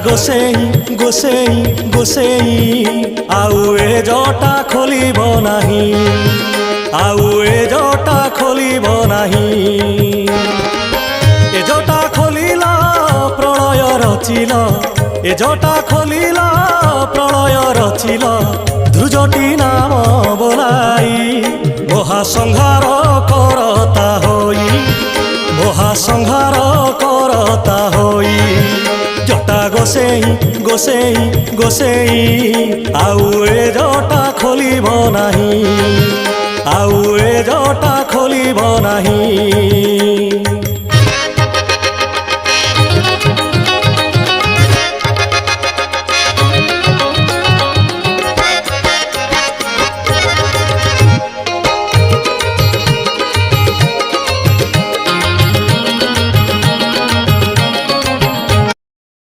গোসেই গোসেই গোসেই আউ এ জটা খোলিব নাহি, আউ এ জটা খোলিব নাহি। এ জটা খোলিলা প্রলয় রচিল, এ জটা খোলিলা প্রলয় রচিল, ধ্রুজটি নাম বলাই মহাসংহার করতা হই, মহাসংহার করতা হই। জটা গোসেই গোসেই গোসেই আউ এ জটা খোলিব নাহি, আউ এ জটা খোলিব নাহি।